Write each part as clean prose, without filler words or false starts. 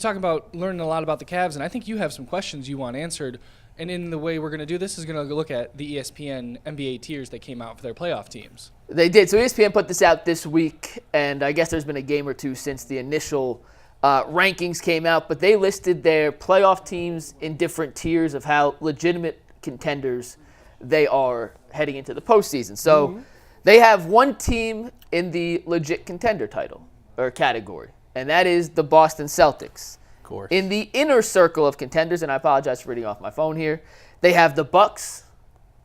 talking about learning a lot about the Cavs, and I think you have some questions you want answered. And in the way we're going to do this is going to look at the ESPN NBA tiers that came out for their playoff teams. They did. So ESPN put this out this week, and I guess there's been a game or two since the initial rankings came out, but they listed their playoff teams in different tiers of how legitimate contenders they are heading into the postseason. So they have one team in the legit contender title or category, and that is the Boston Celtics. Of course. In the inner circle of contenders, and I apologize for reading off my phone here, they have the Bucks,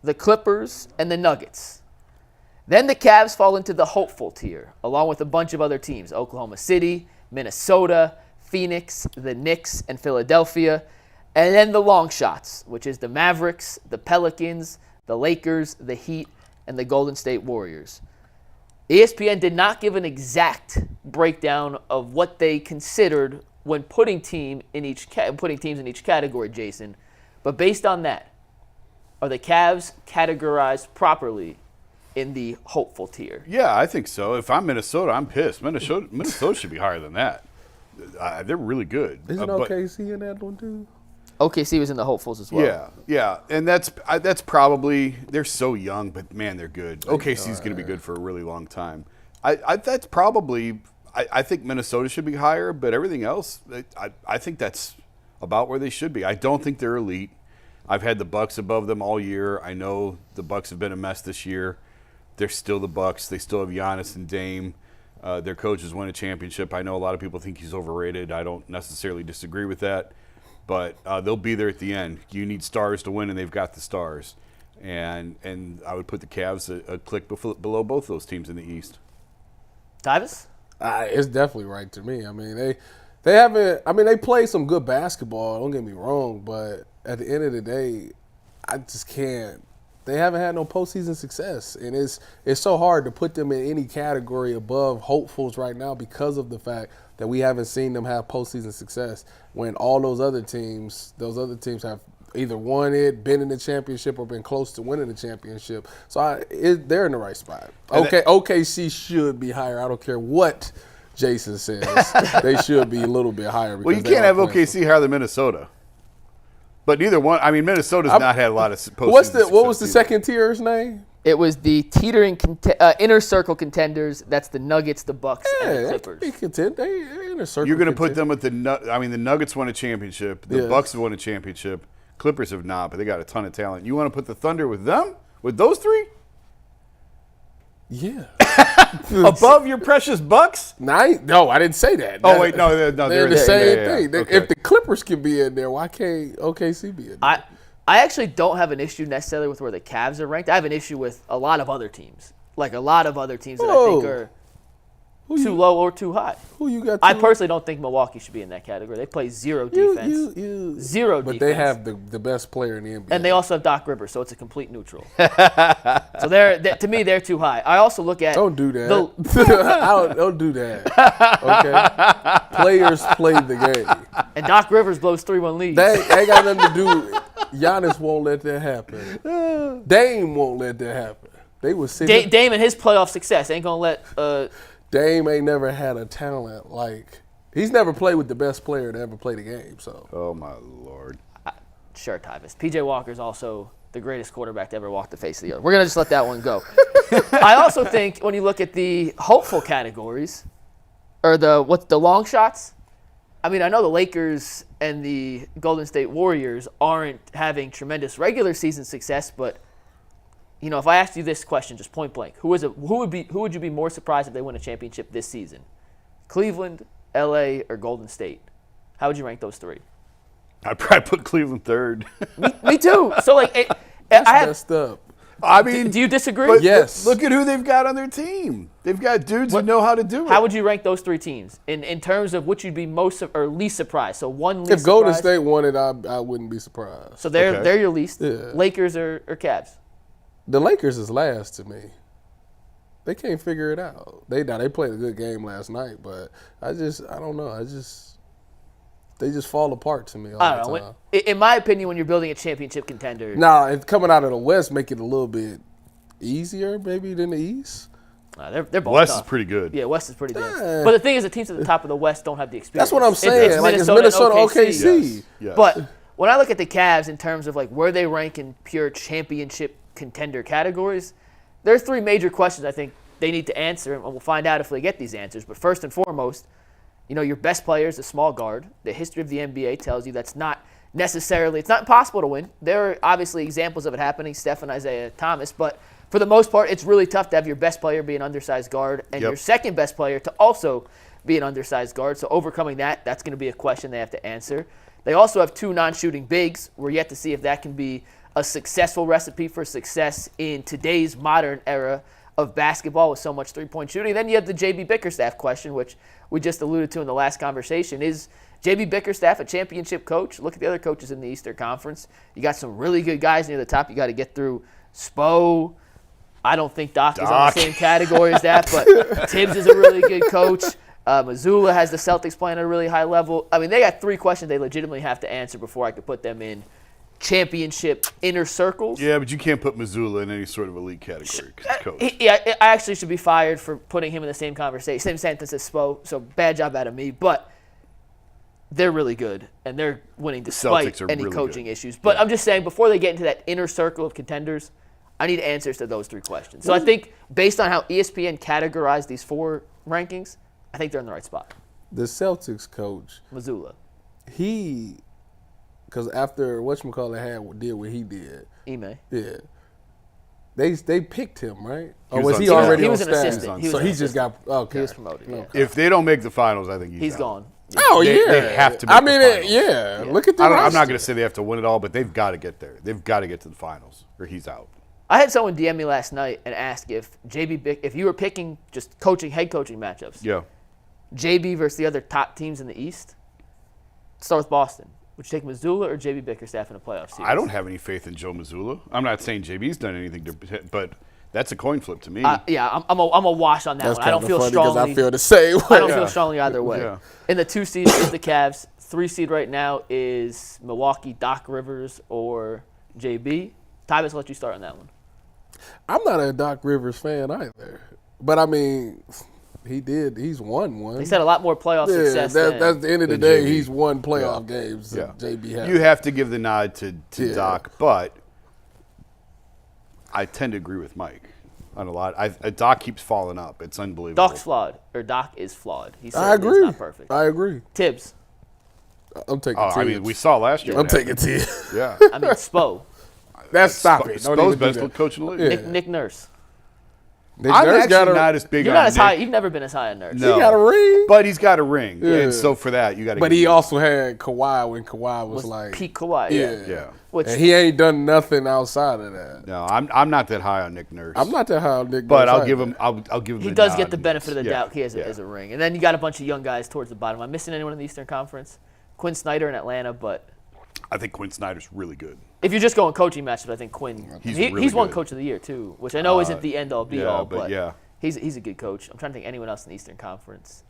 the Clippers, and the Nuggets. Then the Cavs fall into the hopeful tier, along with a bunch of other teams, Oklahoma City, Minnesota, Phoenix, the Knicks, and Philadelphia. And then the long shots, which is the Mavericks, the Pelicans, the Lakers, the Heat, and the Golden State Warriors. ESPN did not give an exact breakdown of what they considered when putting teams in each category, Jason. But based on that, are the Cavs categorized properly in the hopeful tier? Yeah, I think so. If I'm Minnesota, I'm pissed. Minnesota should be higher than that. They're really good. Isn't OKC in that one too? OKC was in the hopefuls as well. Yeah, and that's probably, they're so young, but man, they're good. OKC's going to be good for a really long time. That's probably, I think Minnesota should be higher, but everything else, I think that's about where they should be. I don't think they're elite. I've had the Bucks above them all year. I know the Bucks have been a mess this year. They're still the Bucks. They still have Giannis and Dame. Their coaches won a championship. I know a lot of people think he's overrated. I don't necessarily disagree with that, but they'll be there at the end. You need stars to win, and they've got the stars. And I would put the Cavs a click below both those teams in the East. Tyvis? It's definitely right to me. I mean, they haven't. I mean, they play some good basketball. Don't get me wrong, but at the end of the day, I just can't. They haven't had no postseason success, and it's so hard to put them in any category above hopefuls right now because of the fact that we haven't seen them have postseason success. When all those other teams have either won it, been in the championship, or been close to winning the championship. So they're in the right spot. OKC should be higher. I don't care what Jason says. They should be a little bit higher. Well, you can't have OKC higher than Minnesota. But neither one. I mean, Minnesota's not had a lot of postseason what was the second tier's name? It was the teetering inner circle contenders. That's the Nuggets, the Bucks, and the Clippers. They inner circle. You're going to put them with the Nuggets won a championship. The Bucks have won a championship. Clippers have not, but they got a ton of talent. You want to put the Thunder with them? With those three? Yeah. Above your precious Bucks? No, I didn't say that. Oh, wait, no, they're the same thing. Okay. If the Clippers can be in there, why can't OKC be in there? I actually don't have an issue necessarily with where the Cavs are ranked. I have an issue with a lot of other teams. Like a lot of other teams that I think are too low or too high. Who you got? I personally don't think Milwaukee should be in that category. They play zero defense. Zero defense. But they have the best player in the NBA. And they also have Doc Rivers, so it's a complete neutral. So to me, they're too high. I also look at... Don't do that. Don't do that. Okay? Players play the game. And Doc Rivers blows 3-1 leads. That ain't got nothing to do... Giannis won't let that happen. Dame won't let that happen. They was sitting... Dame and his playoff success ain't going to let... Dame ain't never had a talent like he's never played with the best player to ever play the game. So, oh my Lord, sure, Tyvis. PJ Walker's also the greatest quarterback to ever walk the face of the earth. We're gonna just let that one go. I also think when you look at the hopeful categories, or the long shots. I mean, I know the Lakers and the Golden State Warriors aren't having tremendous regular season success, but you know, if I asked you this question, just point blank, who would you be more surprised if they win a championship this season? Cleveland, LA, or Golden State? How would you rank those three? I'd probably put Cleveland third. Me too. So that's messed up. I mean, do you disagree? But yes. Look at who they've got on their team. They've got dudes who know how to do it. How would you rank those three teams in terms of which you'd be most or least surprised? So one least. If Golden State won it, I wouldn't be surprised. So they're your least. Yeah. Lakers or Cavs? The Lakers is last to me. They can't figure it out. They played a good game last night, but I don't know. They just fall apart to me all the time. In my opinion, when you're building a championship contender. Nah, it's coming out of the West make it a little bit easier maybe than the East. They're both West tough. is pretty good. Yeah, West is pretty dense. Yeah. But the thing is, the teams at the top of the West don't have the experience. That's what I'm saying. It's Minnesota, OKC. Yes, yes. But when I look at the Cavs in terms of like where they rank in pure championship contender categories, there are 3 major questions I think they need to answer, and we'll find out if they get these answers. But first and foremost, your best player is a small guard. The history of the NBA tells you that's not necessarily, it's not impossible to win. There are obviously examples of it happening, Steph and Isaiah Thomas, but for the most part, it's really tough to have your best player be an undersized guard and your second best player to also be an undersized guard. So overcoming that's going to be a question they have to answer. They also have 2 non-shooting bigs. We're yet to see if that can be a successful recipe for success in today's modern era of basketball with so much three-point shooting. Then you have the J.B. Bickerstaff question, which we just alluded to in the last conversation. Is J.B. Bickerstaff a championship coach? Look at the other coaches in the Eastern Conference. You got some really good guys near the top. You got to get through Spo. I don't think Doc is on the same category as that, but Tibbs is a really good coach. Mazzulla has the Celtics playing at a really high level. I mean, they got 3 questions they legitimately have to answer before I could put them in championship inner circles. Yeah, but you can't put Mazzulla in any sort of elite category because he's coach. I actually should be fired for putting him in the same conversation, same sentence as Spo, so bad job out of me. But they're really good, and they're winning despite any really coaching issues. But I'm just saying, before they get into that inner circle of contenders, I need answers to those 3 questions. So I think based on how ESPN categorized these 4 rankings, I think they're in the right spot. The Celtics coach, Mazzulla. Because after whatchamacallit did what he did. Ime. Yeah. They picked him, right? Or was was on he staff. already He on was an staff? assistant. He was So an he just got, okay. He was promoted, yeah. If they don't make the finals, I think He's out. gone. Oh, They yeah. have to make the finals. Yeah. Look at the I'm roster. not going to say they have to win it all, but they've got to get there. They've got to get to the finals, or he's out. I had someone DM me last night and ask if if you were picking just head coaching matchups, Yeah. JB versus the other top teams in the East, start with Boston. Would you take Mazzulla or JB Bickerstaff in a playoff series? I don't have any faith in Joe Mazzulla. I'm not saying JB's done anything, but that's a coin flip to me. Yeah, I'm a wash on that That's one. I don't kinda feel funny 'cause strongly. I feel the same way. I don't feel strongly either way. Yeah. In the 2 seed is the Cavs. 3 seed right now is Milwaukee, Doc Rivers, or JB. Tyvis, I'll let you start on that one. I'm not a Doc Rivers fan either. But, I mean, he's won one. He's had a lot more playoff success that's the end of the than day. JB. He's won playoff games. Yeah. JB has. You have to give the nod to Yeah. Doc, but I tend to agree with Mike on a lot. Doc keeps falling up. It's unbelievable. Doc's flawed, or Doc is flawed. He I certainly agree. is not perfect. I agree. Tibbs. I'm taking Oh, I Tibbs. mean, we saw last year. I'm what taking happened. Tibbs. Yeah. I mean, Spo. That's stop it. Don't Spo's even do best that. coach in the league. Yeah. Nick Nurse. Nick I'm Nurse actually got a, not as big You're on not as Nick. high. You've never been as high on Nurse. He got a ring. But he's got a ring, Yeah. and so for that you got to. But he also had Kawhi when Kawhi was like peak Kawhi. Yeah. Which and he ain't done nothing outside of that. No, I'm not that high on Nick Nurse. I'm not that high on Nick But Nurse I'll either. give him. I'll give him. he the does nod. get the benefit of the Yeah. doubt. He has Yeah. a ring. And then you got a bunch of young guys towards the bottom. I'm missing anyone in the Eastern Conference? Quinn Snyder in Atlanta, but I think Quinn Snyder's really good. if you're just going coaching matchups, I think Quinn. He's He's really won good. Coach of the Year too, which I know isn't the end all be all, but yeah. he's a good coach. I'm trying to think anyone else in the Eastern Conference.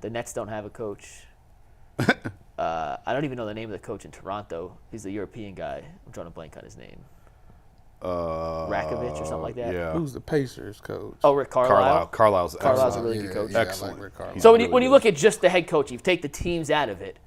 The Nets don't have a coach. I don't even know the name of the coach in Toronto. He's the European guy. I'm drawing a blank on his name. Rakovic or something like that. Yeah. Who's the Pacers coach? Oh, Rick Carlisle. Carlisle's Carlisle's a excellent. really good coach. I Excellent. like Rick Carlisle. So He's when you really look at just the head coach, you take the teams out of it.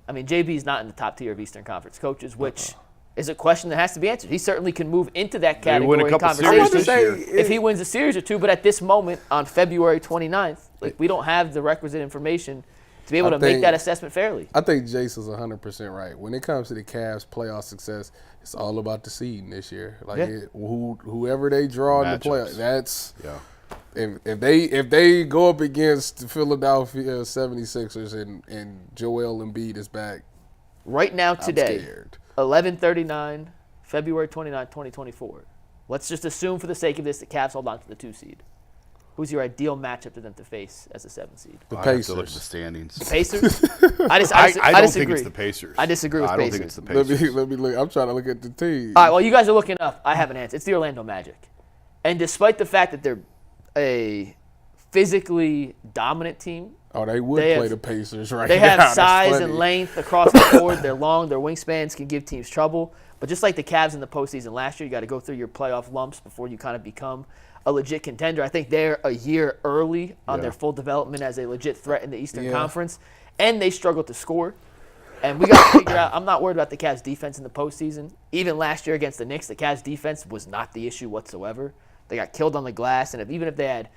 I mean, JB's not in the top tier of Eastern Conference coaches, which is a question that has to be answered. He certainly can move into that They win category a in couple conversation series this year. if he wins a series or two. But at this moment, on February 29th, we don't have the requisite information to be able to make that assessment fairly. I think Jason's 100% right. When it comes to the Cavs' playoff success, it's all about the seeding this year. Like whoever they draw in the playoff, that's Yeah. if they go up against the Philadelphia 76ers and Joel Embiid is back, Right now, I'm today, scared. 11:39, February 29th, 2024. Let's just assume for the sake of this that Cavs hold on to the 2 seed. Who's your ideal matchup for them to face as a 7 seed? The I have to look at the Pacers. standings. Pacers? I I don't disagree. think it's the Pacers. I disagree with I don't Pacers. think it's the Let Pacers. me look. I'm trying to look at the team. All right, well, you guys are looking up. I have an answer. It's the Orlando Magic. And despite the fact that they're a physically dominant team, Oh, they would They play have- the Pacers right they now. have That's size funny. and length across the board. They're long. Their wingspans can give teams trouble. But just like the Cavs in the postseason last year, you got to go through your playoff lumps before you kind of become a legit contender. I think they're a year early on Yeah. their full development as a legit threat in the Eastern Yeah. Conference, and they struggle to score. And we got to figure out, I'm not worried about the Cavs defense in the postseason. Even last year against the Knicks, the Cavs defense was not the issue whatsoever. They got killed on the glass, and even if they had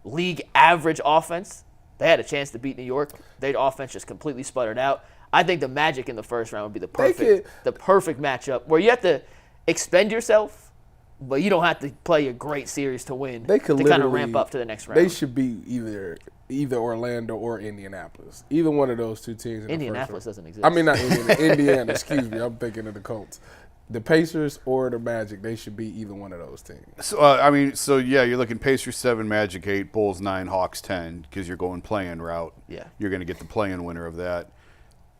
league average offense, they had a chance to beat New York. Their offense just completely sputtered out. I think the Magic in the first round would be the perfect matchup where you have to expend yourself, but you don't have to play a great series to win They could to kind of literally ramp up to the next round. They should be either Orlando or Indianapolis. Either one of those two teams. Indianapolis doesn't exist. I mean, not Indiana. Indiana, excuse me. I'm thinking of the Colts. The Pacers or the Magic, they should be either one of those teams. So, you're looking Pacers 7, Magic 8, Bulls 9, Hawks 10 because you're going play-in route. Yeah. You're going to get the play-in winner of that.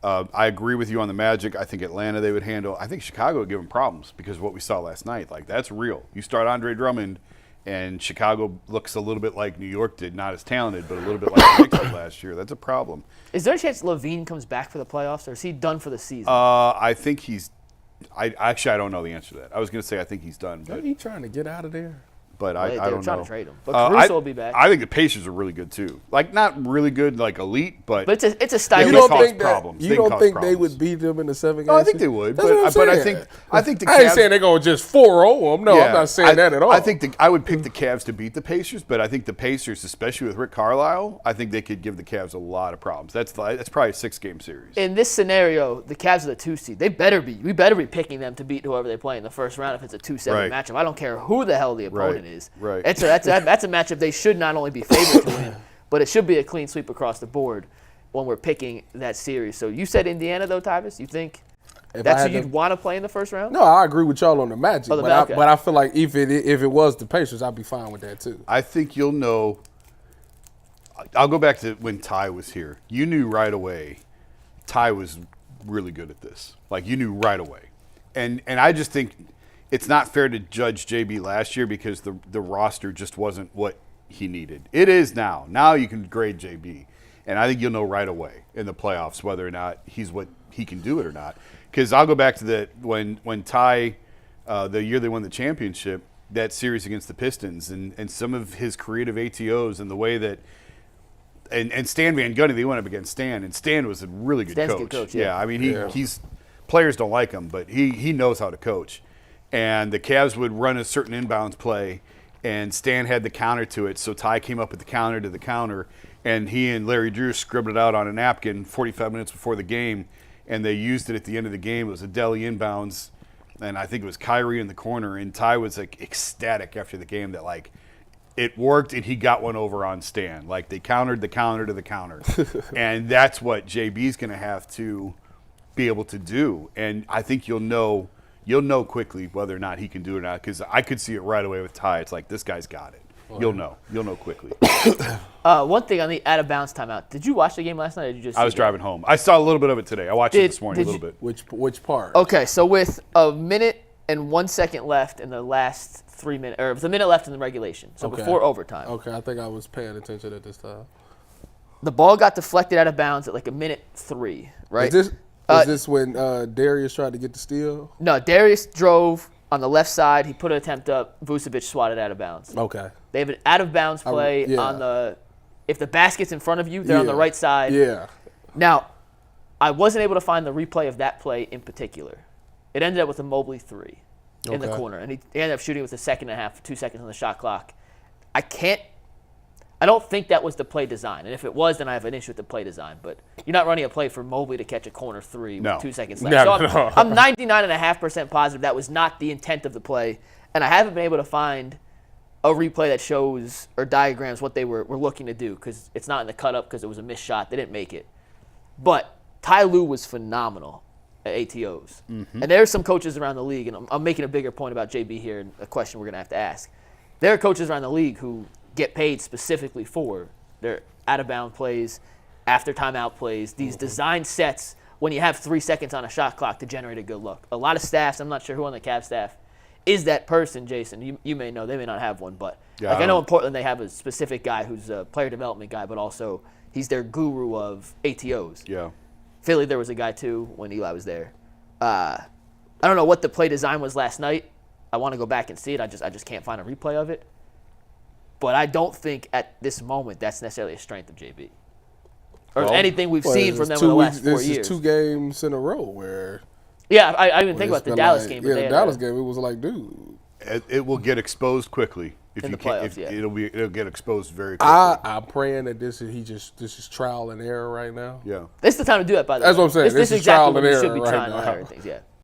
I agree with you on the Magic. I think Atlanta they would handle. I think Chicago would give them problems because of what we saw last night. Like, that's real. You start Andre Drummond, and Chicago looks a little bit like New York did. Not as talented, but a little bit like the Knicks did last year. That's a problem. Is there a chance Levine comes back for the playoffs, or is he done for the season? I think he's – I don't know the answer to that. I was going to say I think he's done. Are you trying to get out of there? But Well, I they don't were know. trying to trade him. But Caruso will be back. I think the Pacers are really good too. Like not really good, like elite, but it's a style. You You don't don't cause think problems. that? They You don't cause think they problems. would beat them in the 7 games? No, I think they would. That's what I'm But I saying. think the Cavs. I ain't saying they're going to just 4-0 them. No, I'm not saying that at all. I think I would pick the Cavs to beat the Pacers, but I think the Pacers, especially with Rick Carlisle, I think they could give the Cavs a lot of problems. That's probably a 6-game series. In this scenario, the Cavs are the 2 seed. We better be picking them to beat whoever they play in the first round if it's a 2-7 Right. matchup. I don't care who the hell the opponent is. Right. That's a matchup they should not only be favored to win, but it should be a clean sweep across the board when we're picking that series. So you said Indiana though, Tyvis? You think If that's I who had you'd to- want to play in the first round? No, I agree with y'all on the Magic, Oh, the but Magic. I feel like if it was the Pacers, I'd be fine with that too. I think you'll know. I'll go back to when Ty was here. You knew right away Ty was really good at this. Like, you knew right away. And I just think it's not fair to judge JB last year because the roster just wasn't what he needed. It is now. Now you can grade JB. And I think you'll know right away in the playoffs whether or not he's what he can do it or not. Because I'll go back to when Ty, the year they won the championship, that series against the Pistons, and some of his creative ATOs and the way that and Stan Van Gundy, they went up against Stan, and Stan was a really good Stan's a coach. good coach, yeah. I mean, he's players don't like him, but he knows how to coach. And the Cavs would run a certain inbounds play, and Stan had the counter to it, so Ty came up with the counter to the counter, and he and Larry Drew scribbled it out on a napkin 45 minutes before the game, and they used it at the end of the game. It was a deli inbounds, and I think it was Kyrie in the corner, and Ty was like ecstatic after the game that like it worked and he got one over on Stan. Like they countered the counter to the counter. And that's what JB's going to have to be able to do. And I think you'll know quickly whether or not he can do it or not, because I could see it right away with Ty. It's like, this guy's got it. You'll know quickly. One thing on the out of bounds timeout. Did you watch the game last night, or did you just? I was driving home. I saw a little bit of it today. I watched it this morning a little bit. Which part? Okay, so with a minute and 1 second left in the last 3 minutes, or with a minute left in the regulation, so Okay. before overtime, Okay, I think I was paying attention at this time. the ball got deflected out of bounds at like a minute 3, right? Is this when Darius tried to get the steal? No, Darius drove on the left side. He put an attempt up. Vucevic swatted out of bounds. Okay. They have an out of bounds play yeah. on the. If the basket's in front of you, they're on the Yeah. right side. Yeah. Now, I wasn't able to find the replay of that play in particular. It ended up with a Mobley 3 in the Okay. corner, and he ended up shooting with a second and a half, 2 seconds on the shot clock. I don't think that was the play design, and if it was, then I have an issue with the play design. But you're not running a play for Mobley to catch a corner 3 with No. 2 seconds left. No, So no. I'm 99.5% positive that was not the intent of the play, and I haven't been able to find a replay that shows or diagrams what they were looking to do, because it's not in the cut up because it was a missed shot. They didn't make it. But Ty Lue was phenomenal at ATOs. Mm-hmm. And there are some coaches around the league, and I'm making a bigger point about JB here, and a question we're going to have to ask. There are coaches around the league who get paid specifically for their out-of-bound plays, after timeout plays, these design sets when you have 3 seconds on a shot clock to generate a good look. A lot of staffs, I'm not sure who on the Cavs staff is that person, Jason. You may know. They may not have one, but Yeah, I know in Portland they have a specific guy who's a player development guy, but also he's their guru of ATOs. Yeah. Philly, there was a guy too when Eli was there. I don't know what the play design was last night. I want to go back and see it. I just can't find a replay of it. But I don't think at this moment that's necessarily a strength of JB. Or Well, anything we've well, seen it's from them in 2 the last weeks- 4 this years. is 2 games in a row where. Yeah, I didn't think it's about the been Dallas like- game. But Yeah, they the had Dallas a- game. It was like, dude. It will get exposed quickly. If In you the can't, playoffs, if yeah. it'll get exposed very quickly. I'm praying that this is trial and error right now. Yeah. This is the time to do it, by the way. That's what I'm saying. This This is is trial exactly when and you should error be right trying to now. learn things, yeah.